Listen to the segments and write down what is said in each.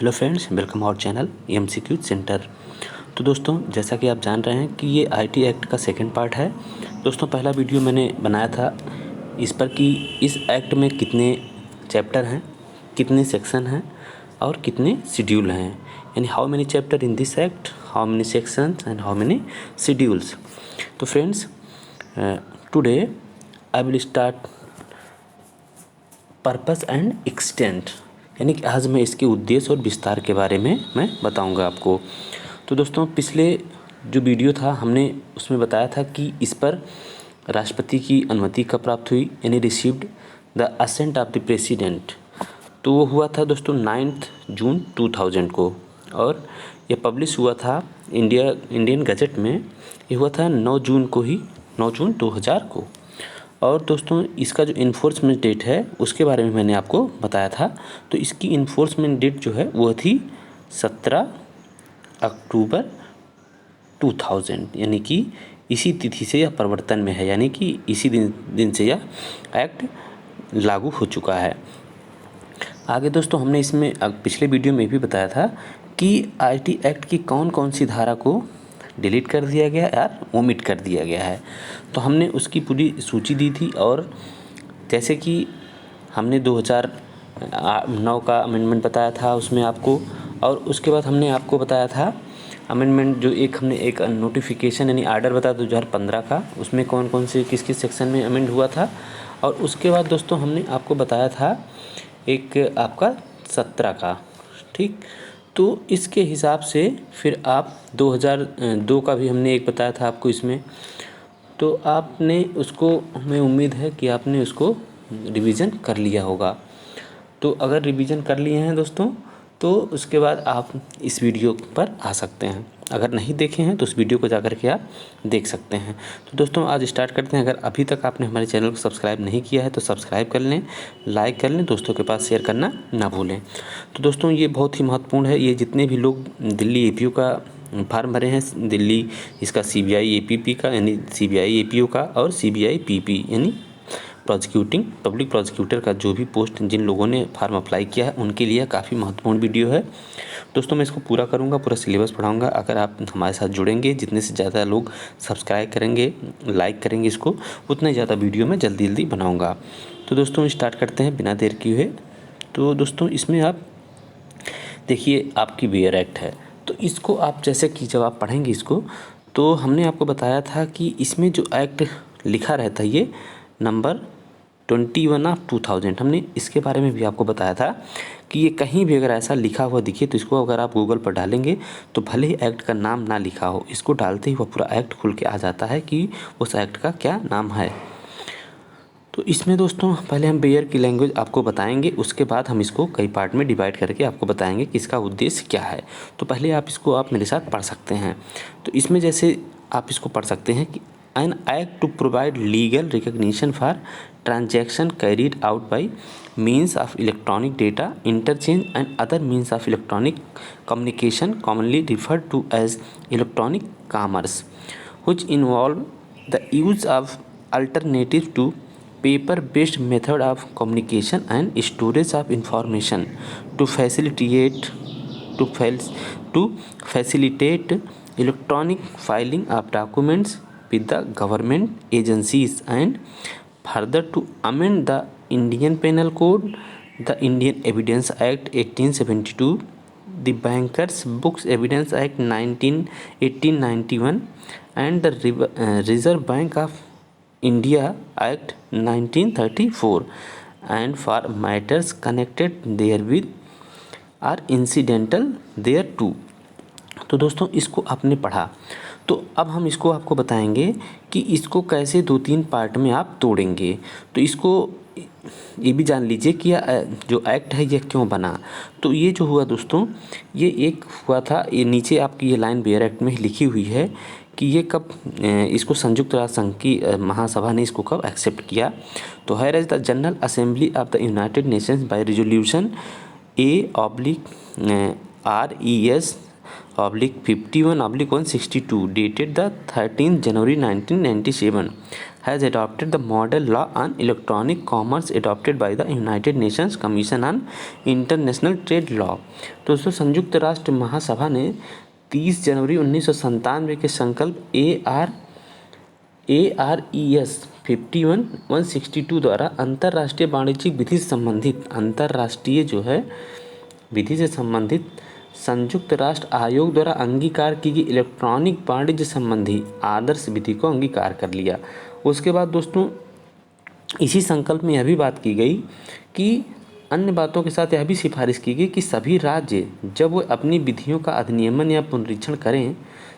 Hello friends, welcome our channel MCQ centre. तो दोस्तों, जैसा कि आप जान रहे हैं कि ये आईटी एक्ट का सेकंड पार्ट है। दोस्तों, पहला वीडियो मैंने बनाया था इस पर कि इस एक्ट में कितने चैप्टर हैं, कितने सेक्शन हैं और कितने शेड्यूल हैं, यानी how many chapter in this act, how many sections and how many schedules. तो friends, today I will start purpose and extent, यानी कि आज मैं इसके उद्देश्य और विस्तार के बारे में मैं बताऊंगा आपको। तो दोस्तों, पिछले जो वीडियो था हमने उसमें बताया था कि इस पर राष्ट्रपति की अनुमति कब प्राप्त हुई, यानी received the assent of the president. तो वो हुआ था दोस्तों 9 जून 2000 को, और यह पब्लिश हुआ था इंडियन गजट में। ये हुआ था 9 जून को ही, 9 जून 2000 को। और दोस्तों, इसका जो इन्फोर्समेंट डेट है उसके बारे में मैंने आपको बताया था। तो इसकी इन्फोर्समेंट डेट जो है वो थी 17 अक्टूबर 2000, यानी कि इसी तिथि से यह प्रवर्तन में है, यानी कि इसी दिन से यह एक्ट लागू हो चुका है। आगे दोस्तों, हमने इसमें पिछले वीडियो में भी बताया था कि आईटी एक्ट की कौन कौन सी धारा को डिलीट कर दिया गया या ओमिट कर दिया गया है। तो हमने उसकी पूरी सूची दी थी, और जैसे कि हमने 2009 का अमेंडमेंट बताया था उसमें आपको, और उसके बाद हमने आपको बताया था अमेंडमेंट जो हमने एक नोटिफिकेशन यानी आर्डर बताया 2015 का, उसमें कौन कौन से किस किस सेक्शन में अमेंड हुआ था। और उसके बाद दोस्तों हमने आपको बताया था एक आपका 17 का, ठीक। तो इसके हिसाब से फिर आप 2002 का भी हमने एक बताया था आपको इसमें। तो आपने उसको, हमें उम्मीद है कि आपने उसको रिवीजन कर लिया होगा। तो अगर रिवीजन कर लिए हैं दोस्तों, तो उसके बाद आप इस वीडियो पर आ सकते हैं। अगर नहीं देखे हैं तो उस वीडियो को जाकर के आप देख सकते हैं। तो दोस्तों, आज स्टार्ट करते हैं। अगर अभी तक आपने हमारे चैनल को सब्सक्राइब नहीं किया है तो सब्सक्राइब कर लें, लाइक कर लें, दोस्तों के पास शेयर करना ना भूलें। तो दोस्तों, ये बहुत ही महत्वपूर्ण है। ये जितने भी लोग दिल्ली एपीओ का फार्म भरे हैं, दिल्ली इसका सीबीआई एपीपी का यानी सीबीआई एपीओ का, और सीबीआई पीपी यानी प्रोसिक्यूटिंग पब्लिक प्रोसिक्यूटर का जो भी पोस्ट जिन लोगों ने फार्म अप्लाई किया है उनके लिए काफ़ी महत्वपूर्ण वीडियो है। दोस्तों, मैं इसको पूरा करूंगा, पूरा सिलेबस पढ़ाऊंगा। अगर आप हमारे साथ जुड़ेंगे, जितने से ज़्यादा लोग सब्सक्राइब करेंगे, लाइक करेंगे इसको, उतने ज़्यादा वीडियो मैं जल्दी जल्दी बनाऊँगा। तो दोस्तों, स्टार्ट करते हैं बिना देर किए हुए। तो दोस्तों, इसमें आप देखिए, आपकी वेयर एक्ट है, तो इसको आप जैसे कि जब आप पढ़ेंगे इसको, तो हमने आपको बताया था कि इसमें जो एक्ट लिखा रहता है ये नंबर 21 ऑफ 2000, हमने इसके बारे में भी आपको बताया था कि ये कहीं भी अगर ऐसा लिखा हुआ दिखे तो इसको अगर आप गूगल पर डालेंगे तो भले ही एक्ट का नाम ना लिखा हो, इसको डालते ही वह पूरा एक्ट खुल के आ जाता है कि उस एक्ट का क्या नाम है। तो इसमें दोस्तों पहले हम बेयर की लैंग्वेज आपको बताएंगे, उसके बाद हम इसको कई पार्ट में डिवाइड करके आपको बताएंगे कि इसका उद्देश्य क्या है। तो पहले आप मेरे साथ पढ़ सकते हैं। तो इसमें जैसे आप इसको पढ़ सकते हैं कि an act to provide legal recognition for transaction carried out by means of electronic data interchange and other means of electronic communication commonly referred to as electronic commerce, which involve the use of alternative to paper based method of communication and storage of information to facilitate electronic filing of documents with the government agencies, and further to amend the Indian Penal Code, the Indian Evidence Act 1872, the Bankers Books Evidence Act 1891, and the Reserve Bank of India Act 1934, and for matters connected therewith are incidental thereto। तो दोस्तों, इसको आपने पढ़ा, तो अब हम इसको आपको बताएंगे कि इसको कैसे 2-3 पार्ट में आप तोड़ेंगे। तो इसको ये भी जान लीजिए कि जो एक्ट है ये क्यों बना। तो ये जो हुआ दोस्तों, ये एक हुआ था, ये नीचे आपकी ये लाइन बेयर एक्ट में ही लिखी हुई है कि ये कब इसको संयुक्त राष्ट्र संघ की महासभा ने इसको कब एक्सेप्ट किया। तो है as the general assembly of the United Nations by resolution A/RES/51/162 dated the 13th January 1997 has adopted the model law on electronic commerce adopted by the United Nations Commission on International Trade Law। दोस्तों संयुक्त राष्ट्र महासभा ने 30 जनवरी 1997 के संकल्प ARES 51/162 द्वारा अंतर्राष्ट्रीय वाणिज्यिक विधि से संबंधित अंतर्राष्ट्रीय जो है विधि से संबंधित संयुक्त राष्ट्र आयोग द्वारा अंगीकार की गई इलेक्ट्रॉनिक वाणिज्य संबंधी आदर्श विधि को अंगीकार कर लिया। उसके बाद दोस्तों इसी संकल्प में यह भी बात की गई कि अन्य बातों के साथ यह भी सिफारिश की गई कि सभी राज्य जब वे अपनी विधियों का अधिनियमन या पुनरीक्षण करें,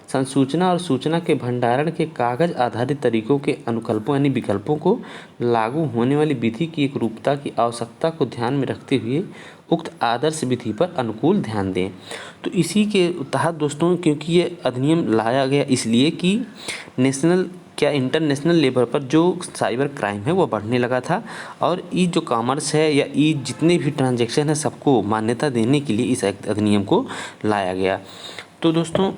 संसूचना और सूचना के भंडारण के कागज आधारित तरीकों के अनुकल्पों यानी विकल्पों को लागू होने वाली विधि की एकरूपता की आवश्यकता को ध्यान में रखते हुए उक्त आदर्श विधि पर अनुकूल ध्यान दें। तो इसी के तहत दोस्तों, क्योंकि ये अधिनियम लाया गया इसलिए कि इंटरनेशनल लेवल पर जो साइबर क्राइम है वो बढ़ने लगा था और ई जो कॉमर्स है या ई जितने भी ट्रांजैक्शन है सबको मान्यता देने के लिए इस अधिनियम को लाया गया। तो दोस्तों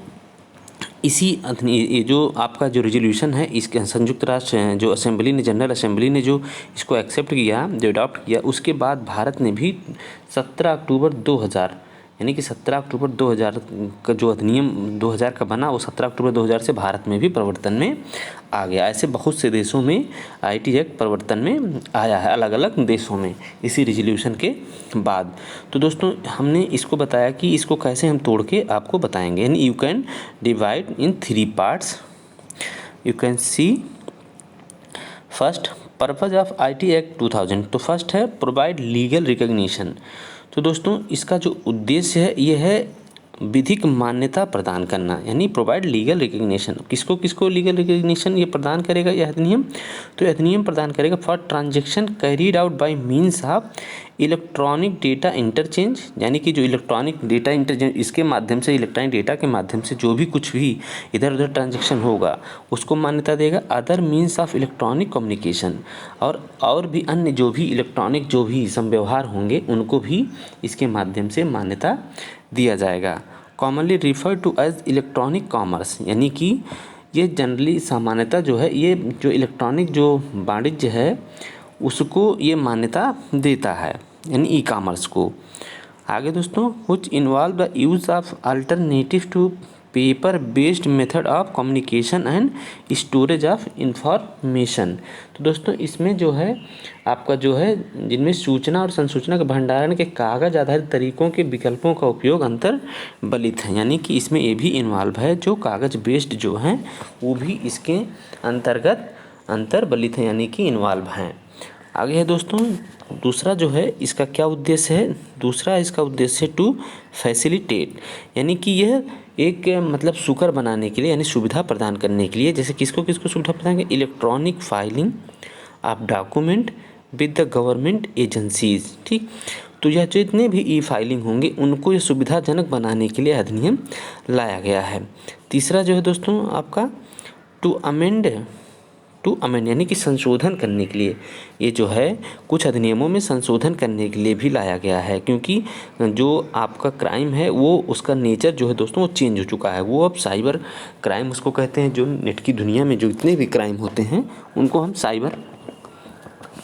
ये जो आपका जो रेजोल्यूशन है इसके संयुक्त राष्ट्र जो असेंबली ने जनरल असेंबली ने जो इसको एक्सेप्ट किया, जो अडॉप्ट किया, उसके बाद भारत ने भी 17 अक्टूबर 2000 यानी कि 17 अक्टूबर 2000 का जो अधिनियम 2000 का बना वो 17 अक्टूबर 2000 से भारत में भी प्रवर्तन में आ गया। ऐसे बहुत से देशों में IT एक्ट प्रवर्तन में आया है, अलग अलग देशों में इसी रेजोल्यूशन के बाद। तो दोस्तों हमने इसको बताया कि इसको कैसे हम तोड़ के आपको बताएंगे। यानी you can divide in 3 parts. You can see first purpose of IT act 2000। तो फर्स्ट है प्रोवाइड लीगल रिकग्निशन। तो दोस्तों इसका जो उद्देश्य है ये है विधिक मान्यता प्रदान करना, यानी प्रोवाइड लीगल रिकग्निशन। किसको किसको लीगल रिकग्निशन ये प्रदान करेगा यह अधिनियम? तो यह अधिनियम प्रदान करेगा for transaction carried out by means of electronic data interchange, यानी कि जो इलेक्ट्रॉनिक डेटा इंटरचेंज इसके माध्यम से इलेक्ट्रॉनिक डेटा के माध्यम से जो भी कुछ भी इधर उधर ट्रांजैक्शन होगा उसको मान्यता देगा। Other means of electronic communication, और भी अन्य जो भी इलेक्ट्रॉनिक जो भी संव्यवहार होंगे उनको भी इसके माध्यम से मान्यता दिया जाएगा। Commonly refer to as electronic commerce, यानी कि ये जनरली सामान्यतः जो है ये जो इलेक्ट्रॉनिक जो वाणिज्य है उसको ये मान्यता देता है, यानी ई कॉमर्स को। आगे दोस्तों which involve the use of alternative to paper based method of communication and storage of information. तो दोस्तों इसमें जो है आपका जो है जिनमें सूचना और संसूचना के भंडारण के कागज आधारित तरीकों के विकल्पों का उपयोग अंतर्बलित है, यानी कि इसमें ये भी इन्वॉल्व है जो कागज बेस्ड जो हैं वो भी इसके अंतर्गत अंतर्बलित हैं, यानी कि इन्वॉल्व हैं। आगे है दोस्तों दूसरा जो है इसका क्या उद्देश्य है? दूसरा इसका उद्देश्य है टू फैसिलिटेट, यानी कि यह एक मतलब सुकर बनाने के लिए यानी सुविधा प्रदान करने के लिए। जैसे किसको किसको सुविधा प्रदान करें? Electronic filing of document with the government agencies. ठीक, तो यह जितने भी ई फाइलिंग होंगे उनको ये सुविधाजनक बनाने के लिए अधिनियम लाया गया है। तीसरा जो है दोस्तों आपका टू अमेंड यानी कि संशोधन करने के लिए, ये जो है कुछ अधिनियमों में संशोधन करने के लिए भी लाया गया है, क्योंकि जो आपका क्राइम है वो उसका नेचर जो है दोस्तों वो चेंज हो चुका है। वो अब साइबर क्राइम उसको कहते हैं। जो नेट की दुनिया में जो इतने भी क्राइम होते हैं उनको हम साइबर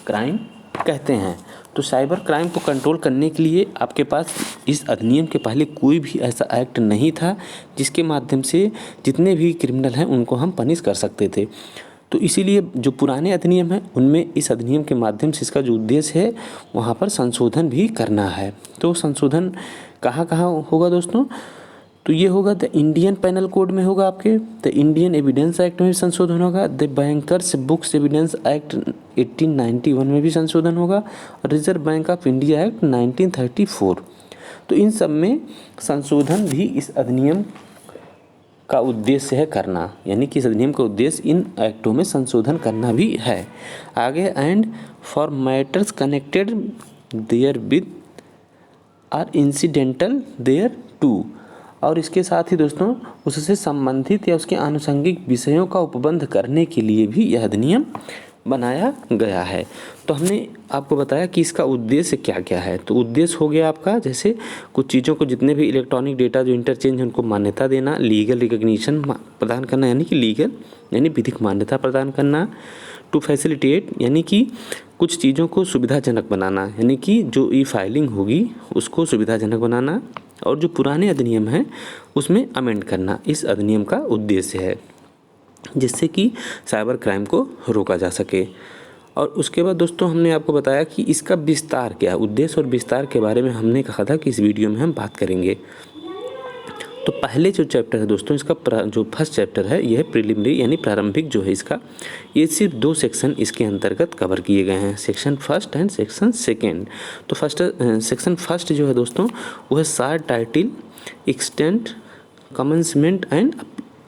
क्राइम कहते हैं। तो साइबर क्राइम को कंट्रोल करने के लिए आपके पास इस अधिनियम के पहले कोई भी ऐसा एक्ट नहीं था जिसके माध्यम से जितने भी क्रिमिनल हैं उनको हम पनिश कर सकते थे। तो इसीलिए जो पुराने अधिनियम हैं उनमें इस अधिनियम के माध्यम से इसका जो उद्देश्य है वहाँ पर संशोधन भी करना है। तो संशोधन कहाँ कहाँ होगा दोस्तों? तो ये होगा द इंडियन पेनल कोड में होगा, आपके द इंडियन एविडेंस एक्ट में भी संशोधन होगा, the bankers books evidence act 1891 में भी संशोधन होगा, और reserve bank of India act 1934। तो इन सब में संशोधन भी इस अधिनियम का उद्देश्य है करना, यानी कि इस अधिनियम का उद्देश्य इन एक्टों में संशोधन करना भी है। आगे and for matters connected therewith or incidental thereto, और इसके साथ ही दोस्तों उससे संबंधित या उसके आनुषंगिक विषयों का उपबंध करने के लिए भी यह अधिनियम बनाया गया है। तो हमने आपको बताया कि इसका उद्देश्य क्या क्या है। तो उद्देश्य हो गया आपका जैसे कुछ चीज़ों को जितने भी इलेक्ट्रॉनिक डेटा जो इंटरचेंज है उनको मान्यता देना, लीगल रिकग्निशन प्रदान करना, यानी कि लीगल यानी विधिक मान्यता प्रदान करना, टू फैसिलिटेट यानी कि कुछ चीज़ों को सुविधाजनक बनाना, यानी कि जो ई फाइलिंग होगी उसको सुविधाजनक बनाना, और जो पुराने अधिनियम हैं उसमें अमेंड करना इस अधिनियम का उद्देश्य है, जिससे कि साइबर क्राइम को रोका जा सके। और उसके बाद दोस्तों हमने आपको बताया कि इसका विस्तार क्या है, उद्देश्य और विस्तार के बारे में हमने कहा था कि इस वीडियो में हम बात करेंगे। तो पहले जो चैप्टर है दोस्तों इसका जो फर्स्ट चैप्टर है यह है प्रिलिमिनरी यानी प्रारंभिक जो है इसका, ये सिर्फ 2 सेक्शन इसके अंतर्गत कवर किए गए हैं, section first and section second. तो सेक्शन फर्स्ट जो है दोस्तों वो है short title, extent, commencement and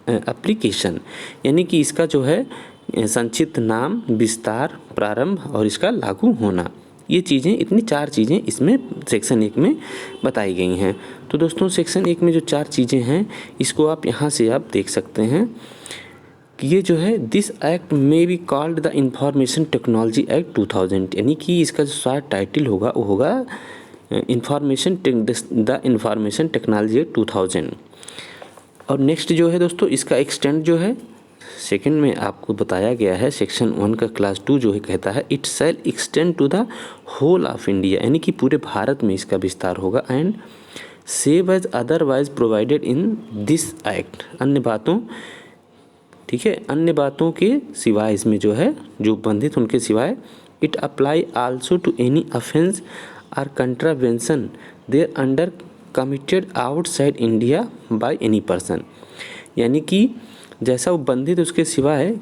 application, यानी कि इसका जो है संक्षिप्त नाम, विस्तार, प्रारंभ और इसका लागू होना, ये चीज़ें, इतनी 4 चीज़ें इसमें सेक्शन 1 में बताई गई हैं। तो दोस्तों सेक्शन 1 में जो 4 चीज़ें हैं इसको आप यहाँ से आप देख सकते हैं कि ये जो है दिस एक्ट में be called the information technology act 2000, यानी कि इसका जो शॉर्ट टाइटल होगा वो होगा द इंफॉर्मेशन टेक्नोलॉजी एक्ट 2000। और नेक्स्ट जो है दोस्तों इसका एक्सटेंट जो है सेकंड में आपको बताया गया है, सेक्शन 1 का क्लास 2 जो है कहता है it shall extend to the whole of India, यानी कि पूरे भारत में इसका विस्तार होगा, and save as otherwise provided in this act, अन्य बातों, ठीक है, अन्य बातों के सिवाय इसमें जो है जो बंधित उनके सिवाय, it apply also to any offence or contravention thereunder committed outside India by any person, यानी कि जैसा वो बंधित उसके सिवाय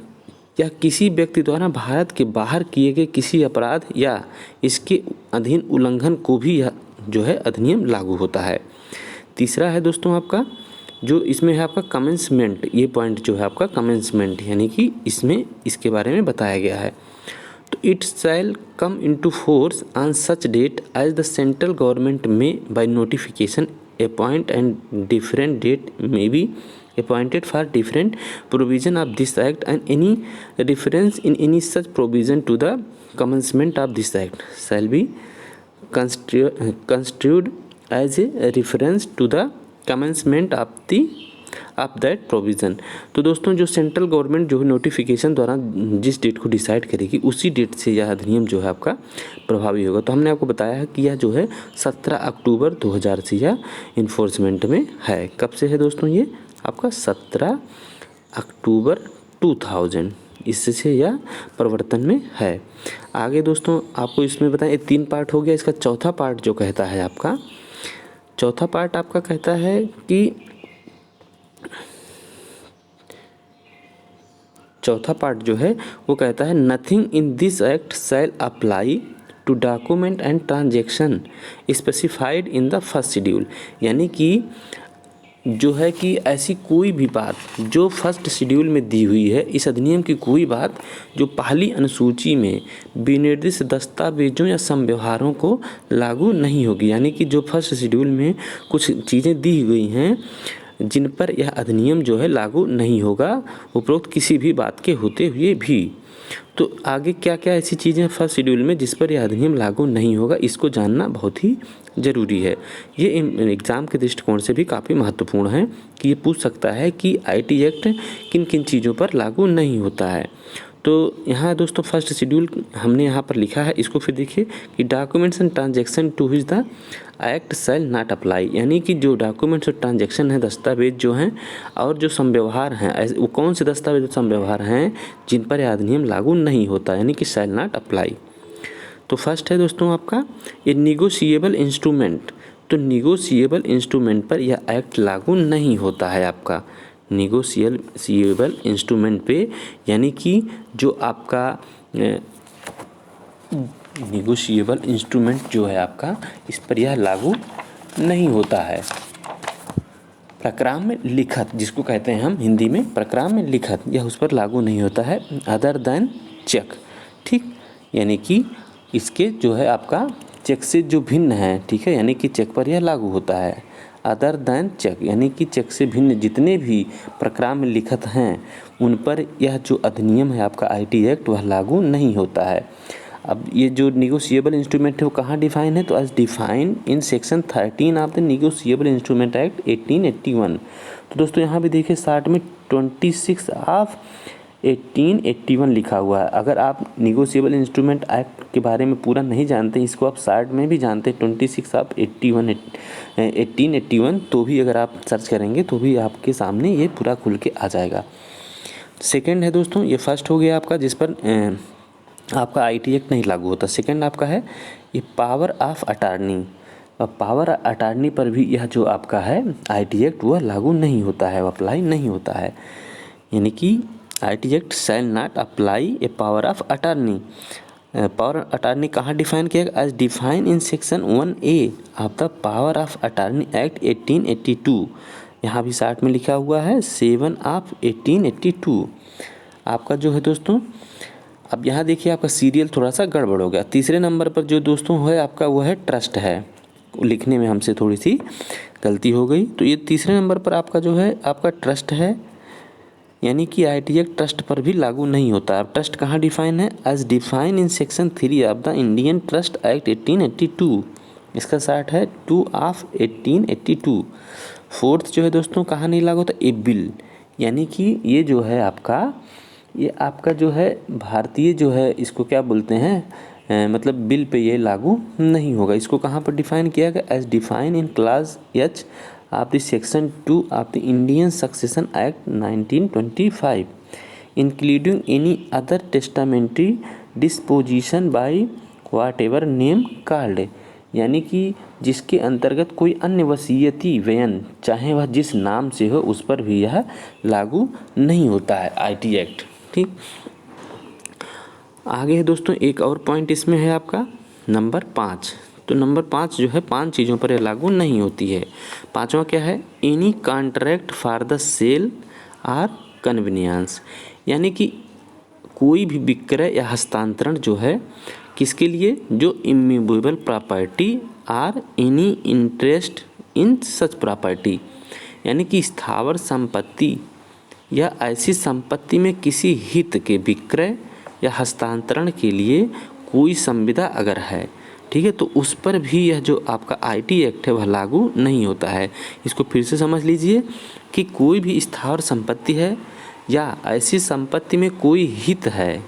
या किसी व्यक्ति द्वारा भारत के बाहर किए गए किसी अपराध या इसके अधीन उल्लंघन को भी यह जो है अधिनियम लागू होता है। तीसरा है दोस्तों आपका जो इसमें है आपका कमेंसमेंट, ये पॉइंट जो है आपका कमेंसमेंट, यानी कि इसमें इसके बारे में बताया गया है। तो it shall come into force on such date as the central government may by notification appoint and different date may be appointed for different provision of this act, and any reference in any such provision to the commencement of this act shall be construed as a reference to the commencement of that provision। तो दोस्तों जो central government जो notification द्वारा जिस date को decide करेगी उसी date से यह अधिनियम जो है आपका प्रभावी होगा। तो हमने आपको बताया है कि यह जो है 17 अक्टूबर 2000 से यह इन्फोर्समेंट में है। कब से है दोस्तों ये आपका 17 अक्टूबर 2000, इससे यह प्रवर्तन में है। आगे दोस्तों आपको इसमें बताएं, ये 3 पार्ट हो गया, इसका चौथा पार्ट जो कहता है आपका, चौथा पार्ट आपका कहता है कि चौथा पार्ट जो है वो कहता है nothing in this act shall apply to document and transaction specified in the first schedule, यानी कि जो है कि ऐसी कोई भी बात जो फर्स्ट शेड्यूल में दी हुई है, इस अधिनियम की कोई बात जो पहली अनुसूची में विनिर्दिष्ट दस्तावेजों या संव्यवहारों को लागू नहीं होगी, यानी कि जो फर्स्ट शेड्यूल में कुछ चीज़ें दी गई हैं जिन पर यह अधिनियम जो है लागू नहीं होगा उपरोक्त किसी भी बात के होते हुए भी। तो आगे क्या क्या ऐसी चीज़ें फर्स्ट शेड्यूल में जिस पर यह अधिनियम लागू नहीं होगा, इसको जानना बहुत ही ज़रूरी है। ये एग्ज़ाम के दृष्टिकोण से भी काफ़ी महत्वपूर्ण है कि ये पूछ सकता है कि आईटी एक्ट किन किन चीज़ों पर लागू नहीं होता है। तो यहाँ दोस्तों फर्स्ट शेड्यूल हमने यहाँ पर लिखा है, इसको फिर देखिए कि documents and transaction to which the act shall not apply, यानी कि जो डॉक्यूमेंट्स और ट्रांजैक्शन हैं, दस्तावेज जो हैं और जो संव्यवहार हैं, ऐसे वो कौन से दस्तावेज और संव्यवहार हैं जिन पर यह अधिनियम लागू नहीं होता, यानी कि शैल नॉट अप्लाई। तो फर्स्ट है दोस्तों आपका ये निगोशिएबल इंस्ट्रूमेंट, तो निगोशिएबल इंस्ट्रूमेंट पर यह एक्ट लागू नहीं होता है आपका, निगोशिएबल इंस्ट्रूमेंट पे, यानी कि जो आपका निगोशिएबल इंस्ट्रूमेंट जो है आपका इस पर यह लागू नहीं होता है। प्रकरण में लिखित, जिसको कहते हैं हम हिंदी में प्रकरण में लिखित, यह उस पर लागू नहीं होता है अदर देन चेक, ठीक, यानी कि इसके जो है आपका चेक से जो भिन्न है, ठीक है, यानी कि चेक पर यह लागू होता है। अदर दैन चेक, यानी कि चेक से भिन्न जितने भी प्रकरण में लिखित हैं उन पर यह जो अधिनियम है आपका आईटी एक्ट वह लागू नहीं होता है। अब ये जो निगोशिएबल इंस्ट्रूमेंट है वो कहाँ डिफाइन है, तो as define in section 13 of the negotiable instrument act 1881। तो दोस्तों यहाँ भी देखिए 60 में 26 ऑफ 1881 लिखा हुआ है। अगर आप निगोशिएबल इंस्ट्रूमेंट एक्ट के बारे में पूरा नहीं जानते, इसको आप शार्ट में भी जानते हैं 26 ऑफ 1881, तो भी अगर आप सर्च करेंगे तो भी आपके सामने ये पूरा खुल के आ जाएगा। सेकंड है दोस्तों, ये फर्स्ट हो गया आपका जिस पर आपका आईटी एक्ट नहीं लागू होता। सेकंड आपका है ये power of attorney. Power attorney पर भी यह जो आपका है आईटी एक्ट वह लागू नहीं होता है, अप्लाई नहीं होता है। यानी कि IT act shall not apply a power of attorney. Power attorney कहाँ डिफाइन किया गया? As define in section 1A of the power of attorney act 1882। यहाँ भी शार्ट में लिखा हुआ है 7 ऑफ 1882। आपका जो है दोस्तों, अब यहाँ देखिए आपका सीरियल थोड़ा सा गड़बड़ हो गया। तीसरे नंबर पर जो दोस्तों है आपका वो है ट्रस्ट है, लिखने में हमसे थोड़ी सी गलती हो गई। तो ये तीसरे नंबर पर आपका जो है आपका ट्रस्ट है, यानी कि आईटी एक्ट ट्रस्ट पर भी लागू नहीं होता। अब ट्रस्ट कहाँ डिफाइन है? As define in section 3 of the Indian trust act 1882। इसका शार्ट है 2 ऑफ 1882। फोर्थ जो है दोस्तों कहाँ नहीं लागू होता? ए बिल, यानी कि ये जो है आपका जो है भारतीय जो है इसको क्या बोलते हैं, मतलब बिल पे ये लागू नहीं होगा। इसको कहाँ पर डिफाइन किया गया? As define in class H of the section 2 of the Indian succession act 1925 including any other testamentary disposition by whatever name called. यानी कि जिसके अंतर्गत कोई अन्य वसीयती बयान चाहे वह जिस नाम से हो उस पर भी यह लागू नहीं होता है आईटी एक्ट। ठीक, आगे है दोस्तों एक और पॉइंट इसमें है आपका नंबर 5। तो नंबर 5 जो है 5 चीज़ों पर यह लागू नहीं होती है। पांचवा क्या है? Any contract for the sale or conveyance, यानी कि कोई भी विक्रय या हस्तांतरण जो है किसके लिए? जो immovable property or any interest in such property, यानी कि स्थावर संपत्ति या ऐसी संपत्ति में किसी हित के विक्रय या हस्तांतरण के लिए कोई संविदा अगर है, ठीक है, तो उस पर भी यह जो आपका आईटी एक्ट है वह लागू नहीं होता है। इसको फिर से समझ लीजिए कि कोई भी स्थावर संपत्ति है या ऐसी संपत्ति में कोई हित है,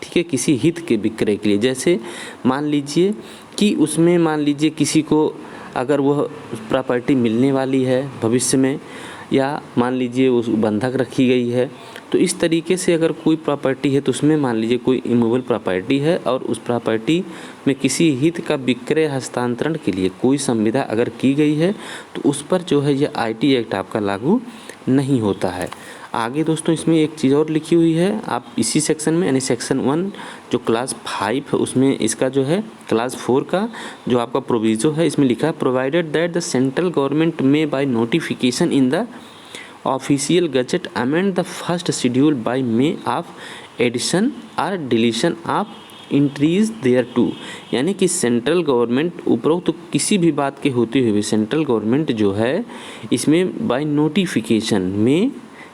ठीक है, किसी हित के विक्रय के लिए। जैसे मान लीजिए कि उसमें मान लीजिए किसी को अगर वह प्रॉपर्टी मिलने वाली है भविष्य में, या मान लीजिए उस बंधक रखी गई है, तो इस तरीके से अगर कोई प्रॉपर्टी है तो उसमें मान लीजिए कोई इमूवेबल प्रॉपर्टी है और उस प्रॉपर्टी में किसी हित का विक्रय हस्तांतरण के लिए कोई संविदा अगर की गई है तो उस पर जो है यह आईटी एक्ट आपका लागू नहीं होता है। आगे दोस्तों इसमें एक चीज़ और लिखी हुई है, आप इसी सेक्शन में यानी सेक्शन 1 जो क्लास 5 है उसमें इसका जो है क्लास 4 का जो आपका प्रोविजो है इसमें लिखा है provided that the central government may by notification in the official gazette amend the first schedule by way of addition और deletion of entries thereto, यानी कि सेंट्रल गवर्नमेंट उपरोक्त तो किसी भी बात के होते हुए सेंट्रल गवर्नमेंट जो है इसमें बाय नोटिफिकेशन में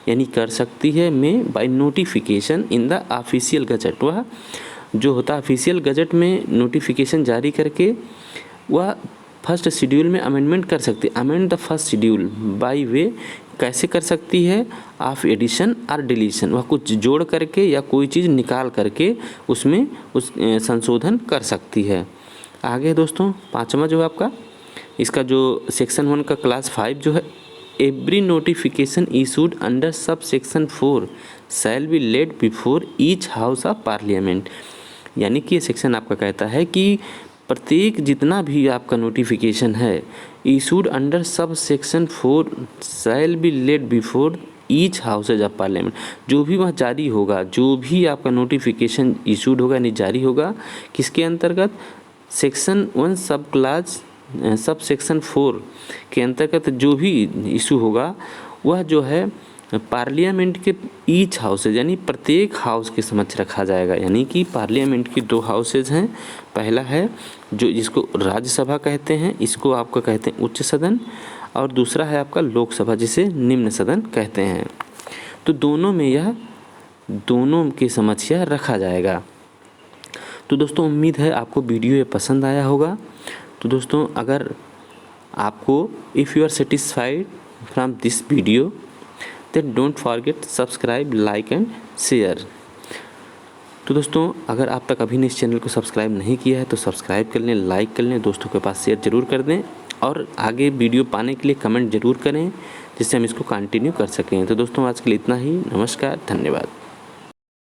यानी कर सकती है में by notification in the official gazette, वह जो होता है ऑफिशियल गजट में नोटिफिकेशन जारी करके वह फर्स्ट शेड्यूल में अमेंडमेंट कर सकती है। Amend the first schedule by way कैसे कर सकती है? ऑफ एडिशन और डिलीशन, वह कुछ जोड़ करके या कोई चीज़ निकाल करके उसमें उस संशोधन कर सकती है। आगे दोस्तों पाँचवा जो है आपका इसका जो सेक्शन 1 का क्लास 5 जो है every notification issued under sub section 4 shall be laid before each house of parliament, यानी कि ये सेक्शन आपका कहता है कि प्रत्येक जितना भी आपका नोटिफिकेशन है issued under sub section 4 shall be laid before each houses of parliament, जो भी वह जारी होगा, जो भी आपका नोटिफिकेशन इशूड होगा यानी जारी होगा किसके अंतर्गत? सेक्शन 1 सब सेक्शन 4 के अंतर्गत जो भी इशू होगा वह जो है पार्लियामेंट के ईच हाउसेज यानी प्रत्येक हाउस के समक्ष रखा जाएगा। यानी कि पार्लियामेंट की 2 हाउसेज हैं, पहला है जो जिसको राज्यसभा कहते हैं, इसको आपका कहते हैं उच्च सदन, और दूसरा है आपका लोकसभा जिसे निम्न सदन कहते हैं। तो दोनों में यह दोनों के समक्ष यह रखा जाएगा। तो दोस्तों उम्मीद है आपको वीडियो ये पसंद आया होगा। तो दोस्तों अगर आपको if you are satisfied from this video then don't forget subscribe, like and share. तो दोस्तों अगर आप तक अभी ने इस चैनल को सब्सक्राइब नहीं किया है तो सब्सक्राइब कर लें, लाइक कर लें, दोस्तों के पास शेयर ज़रूर कर दें और आगे वीडियो पाने के लिए कमेंट ज़रूर करें जिससे हम इसको कंटिन्यू कर सकें। तो दोस्तों आज के लिए इतना ही। नमस्कार, धन्यवाद।